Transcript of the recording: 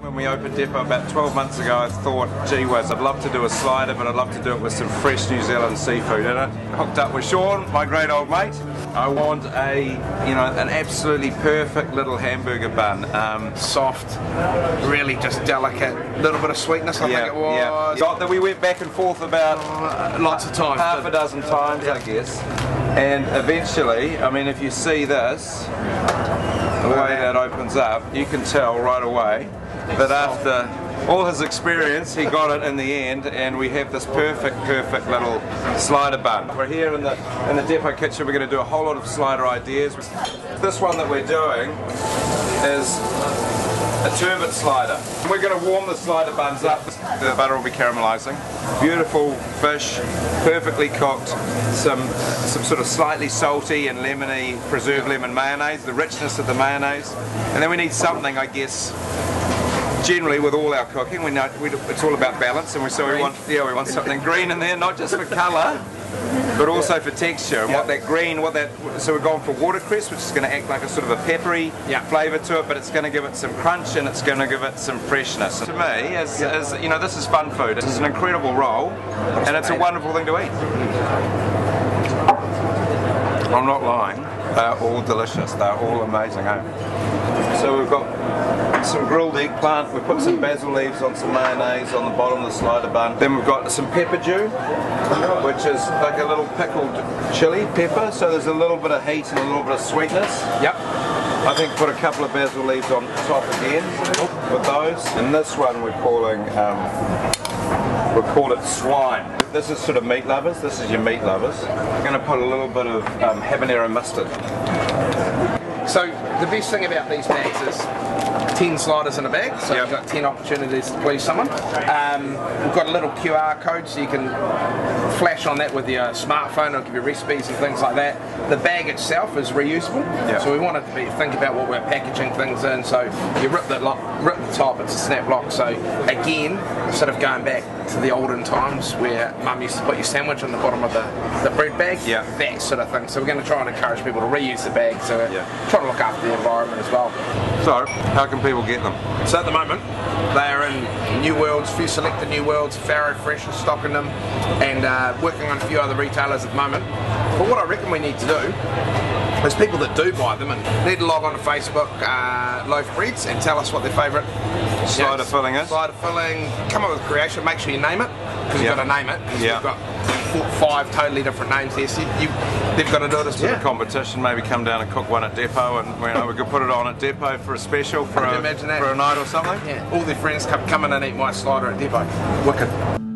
When we opened Depot about 12 months ago, I thought, gee whiz, I'd love to do a slider, but I'd love to do it with some fresh New Zealand seafood in it. Hooked up with Sean, my great old mate. I want an absolutely perfect little hamburger bun. Soft, really just delicate, little bit of sweetness, I think it was. Yeah. That we went back and forth about lots of times. Half a dozen times, I guess. And eventually, I mean, if you see this, the way that opens up, you can tell right away that after all his experience, he got it in the end, and we have this perfect little slider bun. We're here in the Depot kitchen. We're going to do a whole lot of slider ideas. This one that we're doing is a turbot slider. We're going to warm the slider buns up. The butter will be caramelizing. Beautiful fish, perfectly cooked. Some sort of slightly salty and lemony preserved lemon mayonnaise, the richness of the mayonnaise. And then we need something, I guess, generally with all our cooking, we know it's all about balance, and we want something green in there, not just for colour, but also for texture. And so we're going for watercress, which is going to act like a sort of a peppery flavour to it, but it's going to give it some crunch and it's going to give it some freshness. To me, as this is fun food. This is an incredible roll, and it's a wonderful thing to eat. I'm not lying. They're all delicious. They're all amazing. So we've got some grilled eggplant, we put some basil leaves on some mayonnaise on the bottom of the slider bun. Then we've got some pepper dew, which is like a little pickled chili pepper, so there's a little bit of heat and a little bit of sweetness. Yep. I think put a couple of basil leaves on top again with those. And this one we're calling, we'll call it swine. This is sort of meat lovers, this is your meat lovers. I'm going to put a little bit of habanero mustard. So the best thing about these bags is 10 sliders in a bag, so you've got 10 opportunities to please someone. We've got a little QR code, so you can flash on that with your smartphone. It'll give you recipes and things like that. The bag itself is reusable, so we wanted to think about what we're packaging things in. So you rip the top, it's a snap lock. So again, instead of going back to the olden times where Mum used to put your sandwich on the bottom of the bread bag, that sort of thing. So we're going to try and encourage people to reuse the bag, so try to look after the environment as well. So, how can people get them? So at the moment, they are in New Worlds, a few selected New Worlds, Farrow Fresh is stocking them, and working on a few other retailers at the moment. But what I reckon we need to do is people that do buy them and need to log on to Facebook, Loaf Breads, and tell us what their favourite slider filling is. Slider filling, come up with a creation, make sure you name it, because you've got to name it, because we've got 5 totally different names here, so they've got to do it as well. Competition, maybe come down and cook one at Depot, and we could put it on at Depot for a special, for a night or something. Yeah, all their friends come in and eat my slider at Depot. Wicked.